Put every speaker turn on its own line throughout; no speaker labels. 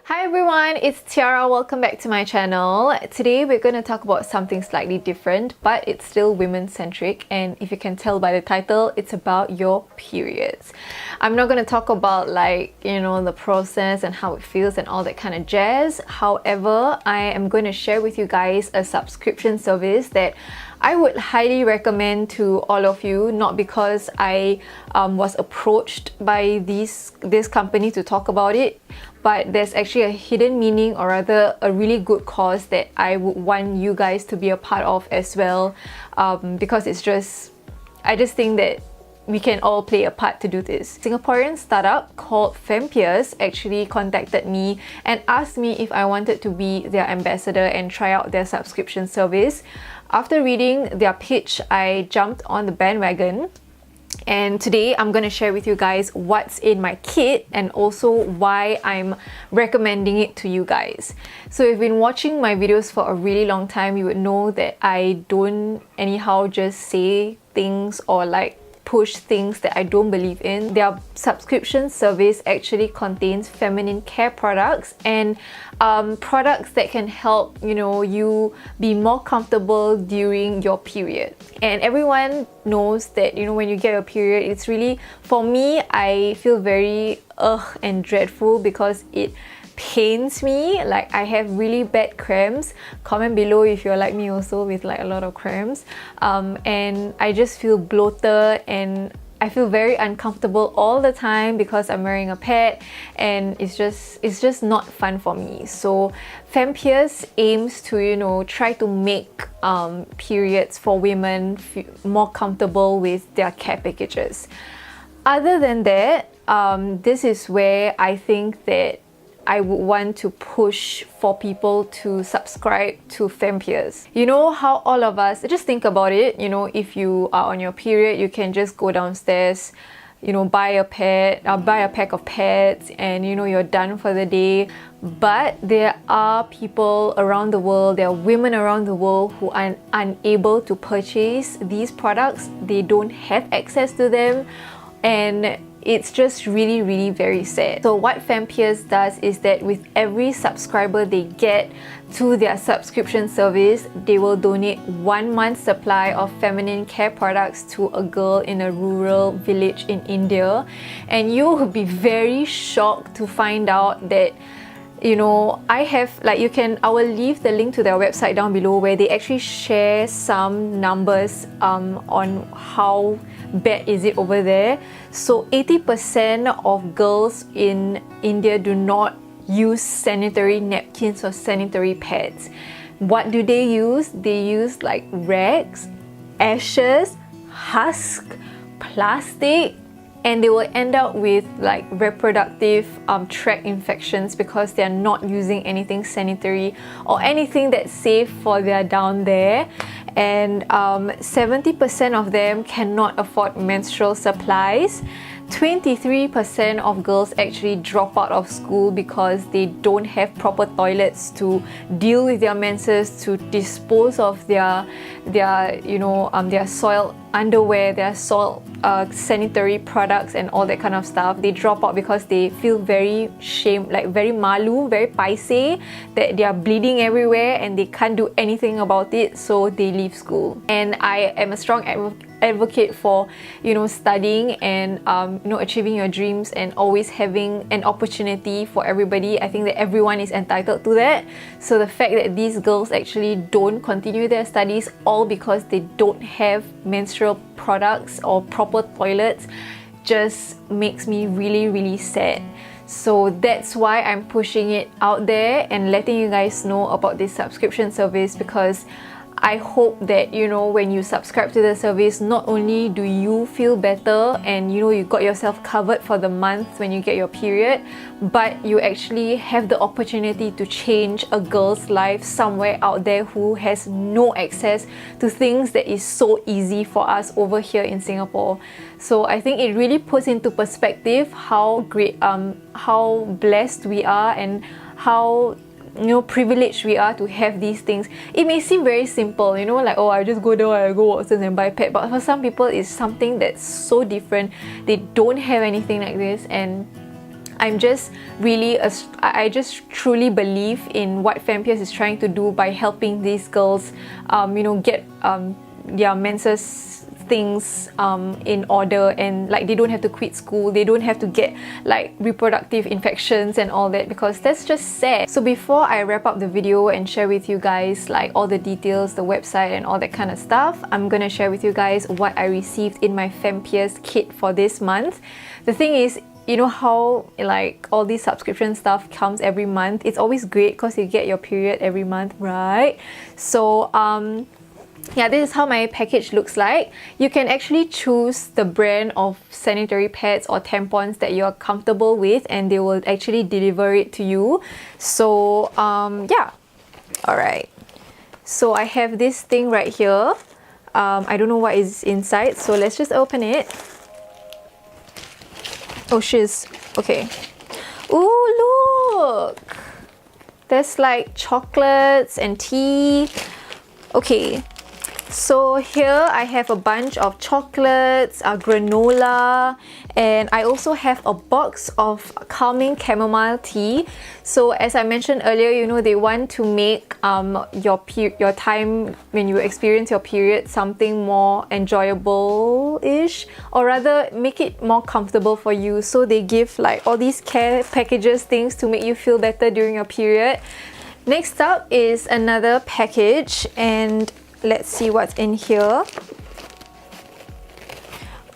Hi everyone, it's Tiara. Welcome back to my channel. Today we're going to talk about something slightly different, but it's still women-centric, and if you can tell by the title, it's about your periods. I'm not going to talk about the process and how it feels and all that kind of jazz. However, I am going to share with you guys a subscription service that I would highly recommend to all of you, not because I was approached by this company to talk about it, but there's actually a hidden meaning, or rather a really good cause that I would want you guys to be a part of as well, because I just think that we can all play a part to do this. Singaporean startup called FemPeers actually contacted me and asked me if I wanted to be their ambassador and try out their subscription service. After reading their pitch, I jumped on the bandwagon. And today I'm going to share with you guys what's in my kit and also why I'm recommending it to you guys. So if you've been watching my videos for a really long time, you would know that I don't anyhow just say things or push things that I don't believe in. Their subscription service actually contains feminine care products and products that can help you be more comfortable during your period. And everyone knows that when you get your period, it's really, for me, I feel very and dreadful because it pains me. Like, I have really bad cramps. Comment below if you're like me also with a lot of cramps, and I just feel bloated and I feel very uncomfortable all the time because I'm wearing a pad, and it's just not fun for me. So FemPeers aims to try to make periods for women more comfortable with their care packages. Other than that, this is where I think that I would want to push for people to subscribe to FemPeers. You know how all of us, just think about it, if you are on your period, you can just go downstairs, buy a pack of pads, and you're done for the day. But there are people around the world, there are women around the world who are unable to purchase these products. They don't have access to them, and it's just really, really very sad. So what FemPeers does is that with every subscriber they get to their subscription service, they will donate 1 month's supply of feminine care products to a girl in a rural village in India. And you will be very shocked to find out that I will leave the link to their website down below, where they actually share some numbers on how bad is it over there. So 80% of girls in India do not use sanitary napkins or sanitary pads. What do they use? They use rags, ashes, husk, plastic, and they will end up with reproductive tract infections because they're not using anything sanitary or anything that's safe for their down there. And 70% of them cannot afford menstrual supplies. 23% of girls actually drop out of school because they don't have proper toilets to deal with their menses, to dispose of their soiled underwear, their soiled sanitary products and all that kind of stuff. They drop out because they feel very very malu, very paise, that they are bleeding everywhere and they can't do anything about it, so they leave school. And I am a strong advocate for studying and achieving your dreams and always having an opportunity for everybody. I think that everyone is entitled to that. So the fact that these girls actually don't continue their studies all because they don't have menstrual products or proper toilets just makes me really, really sad. So that's why I'm pushing it out there and letting you guys know about this subscription service, because I hope that when you subscribe to the service, not only do you feel better and you got yourself covered for the month when you get your period, but you actually have the opportunity to change a girl's life somewhere out there who has no access to things that is so easy for us over here in Singapore. So I think it really puts into perspective how great, how blessed we are, and how privileged we are to have these things. It may seem very simple, oh, I just go down, I go Watsons and buy pet, but for some people it's something that's so different. They don't have anything like this, and I'm just really, I just truly believe in what FemPeers is trying to do by helping these girls, you know, get their menses things in order, and like they don't have to quit school, they don't have to get like reproductive infections and all that, because that's just sad. So before I wrap up the video and share with you guys like all the details, the website and all that kind of stuff, I'm gonna share with you guys what I received in my FemPeers kit for this month. The thing is, you know how like all these subscription stuff comes every month, it's always great because you get your period every month, right? So yeah, this is how my package looks like. You can actually choose the brand of sanitary pads or tampons that you're comfortable with, and they will actually deliver it to you. So yeah, alright. So I have this thing right here. I don't know what is inside, so let's just open it. Oh shiz, okay. Ooh, look! There's like chocolates and tea. Okay. So here I have a bunch of chocolates, granola, and I also have a box of calming chamomile tea. So as I mentioned earlier, you know, they want to make your time when you experience your period something more enjoyable-ish, or rather make it more comfortable for you. So they give like all these care packages, things to make you feel better during your period. Next up is another package, and let's see what's in here.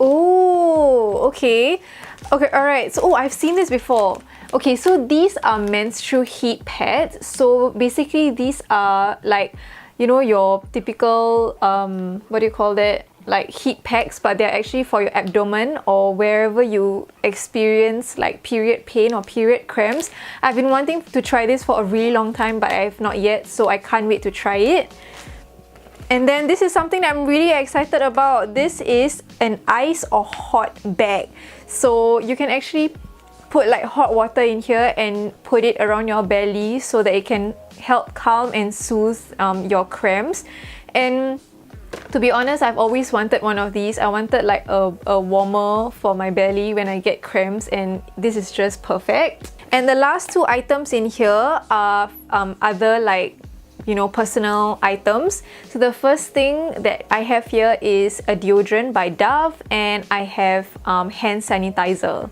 Oh, okay. Okay, alright. So, I've seen this before. Okay, so these are menstrual heat pads. So basically these are like, you know, your typical, what do you call that? Like heat packs, but they're actually for your abdomen or wherever you experience like period pain or period cramps. I've been wanting to try this for a really long time, but I have not yet, so I can't wait to try it. And then this is something that I'm really excited about. This is an ice or hot bag. So you can actually put like hot water in here and put it around your belly so that it can help calm and soothe your cramps. And to be honest, I've always wanted one of these. I wanted like a warmer for my belly when I get cramps, and this is just perfect. And the last two items in here are other like, you know, personal items. So the first thing that I have here is a deodorant by Dove, and I have hand sanitizer.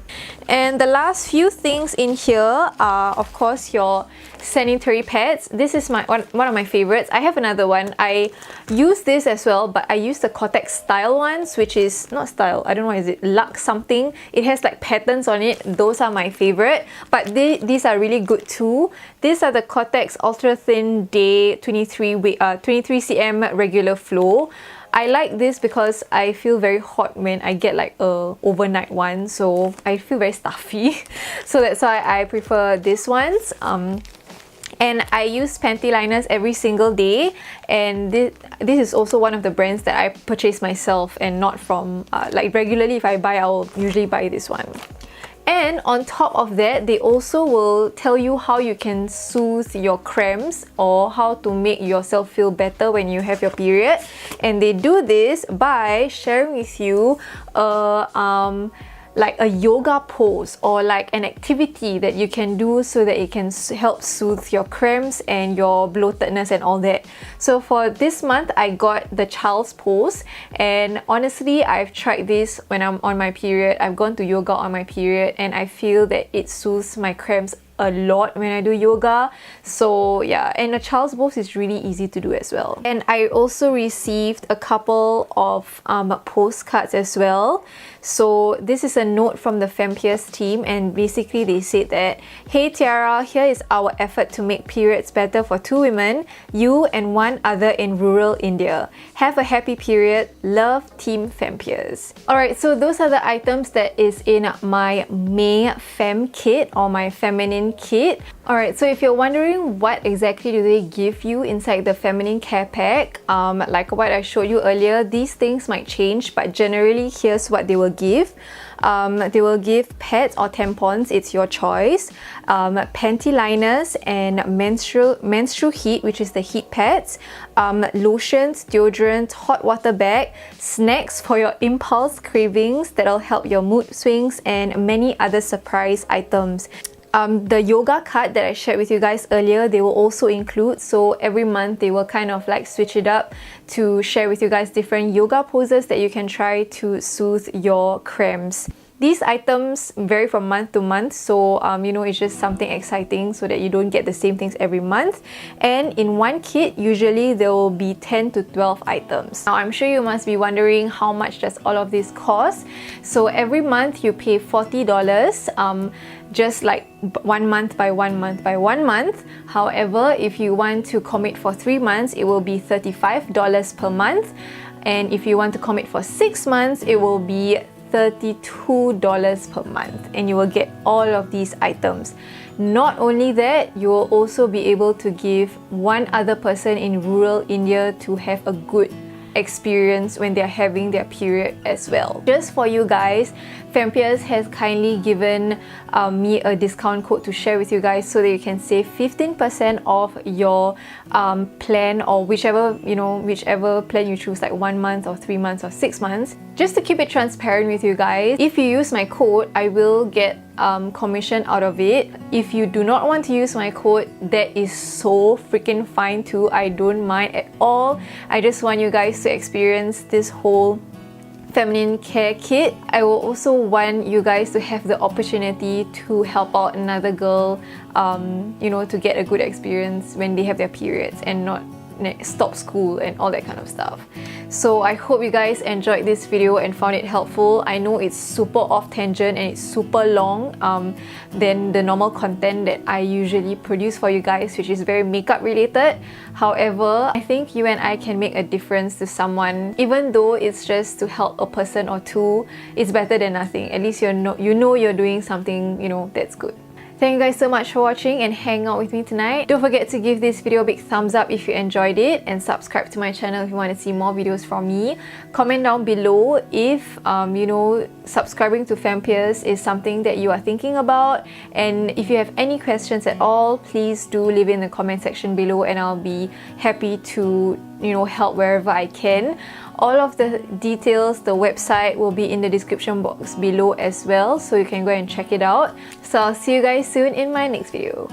And the last few things in here are of course your sanitary pads. This is one of my favorites. I have another one. I use this as well, but I use the Cortex style ones, which is not style, I don't know, is it Lux something? It has like patterns on it. Those are my favorite, but these are really good too. These are the Cortex Ultra-Thin Day 23 cm regular flow. I like this because I feel very hot when I get like a overnight one, so I feel very stuffy. So that's why I prefer these ones. And I use panty liners every single day, and this is also one of the brands that I purchase myself and not from like regularly. If I buy, I'll usually buy this one. And on top of that, they also will tell you how you can soothe your cramps or how to make yourself feel better when you have your period. And they do this by sharing with you like a yoga pose or like an activity that you can do so that it can help soothe your cramps and your bloatedness and all that. So for this month, I got the child's pose, and honestly, I've tried this when I'm on my period. I've gone to yoga on my period, and I feel that it soothes my cramps a lot when I do yoga. So yeah, and a child's pose is really easy to do as well. And I also received a couple of postcards as well. So this is a note from the FemPeers team, and basically they said that, "Hey Tiara, here is our effort to make periods better for 2 women, you and one other in rural India. Have a happy period. Love, Team FemPeers." Alright, so those are the items that is in my May Fem kit or my feminine feminine kit. Alright, so if you're wondering what exactly do they give you inside the feminine care pack, like what I showed you earlier, these things might change, but generally here's what they will give. They will give pads or tampons, it's your choice, panty liners and menstrual heat, which is the heat pads, lotions, deodorant, hot water bag, snacks for your impulse cravings that'll help your mood swings, and many other surprise items. The yoga card that I shared with you guys earlier, they will also include, so every month they will kind of like switch it up to share with you guys different yoga poses that you can try to soothe your cramps. These items vary from month to month, so you know, it's just something exciting so that you don't get the same things every month. And in one kit, usually there will be 10 to 12 items. Now, I'm sure you must be wondering how much does all of this cost. So every month you pay $40, just like 1 month by 1 month by 1 month. However, if you want to commit for 3 months, it will be $35 per month. And if you want to commit for 6 months, it will be $32 per month, and you will get all of these items. Not only that, you will also be able to give one other person in rural India to have a good experience when they're having their period as well. Just for you guys, FemPeers has kindly given me a discount code to share with you guys so that you can save 15% off your plan, or whichever plan you choose, like 1 month or 3 months or 6 months. Just to keep it transparent with you guys, if you use my code, I will get commission out of it. If you do not want to use my code, that is so freaking fine too. I don't mind at all. I just want you guys to experience this whole feminine care kit. I will also want you guys to have the opportunity to help out another girl, you know, to get a good experience when they have their periods and not stop school and all that kind of stuff. So I hope you guys enjoyed this video and found it helpful. I know it's super off tangent and it's super long than the normal content that I usually produce for you guys, which is very makeup related. However, I think you and I can make a difference to someone. Even though it's just to help a person or two, it's better than nothing. At least you know you're doing something, you know, that's good. Thank you guys so much for watching and hanging out with me tonight. Don't forget to give this video a big thumbs up if you enjoyed it, and subscribe to my channel if you want to see more videos from me. Comment down below if you know, subscribing to FemPeers is something that you are thinking about, and if you have any questions at all, please do leave it in the comment section below, and I'll be happy to, you know, help wherever I can. All of the details, the website will be in the description box below as well, so you can go and check it out. So I'll see you guys soon in my next video.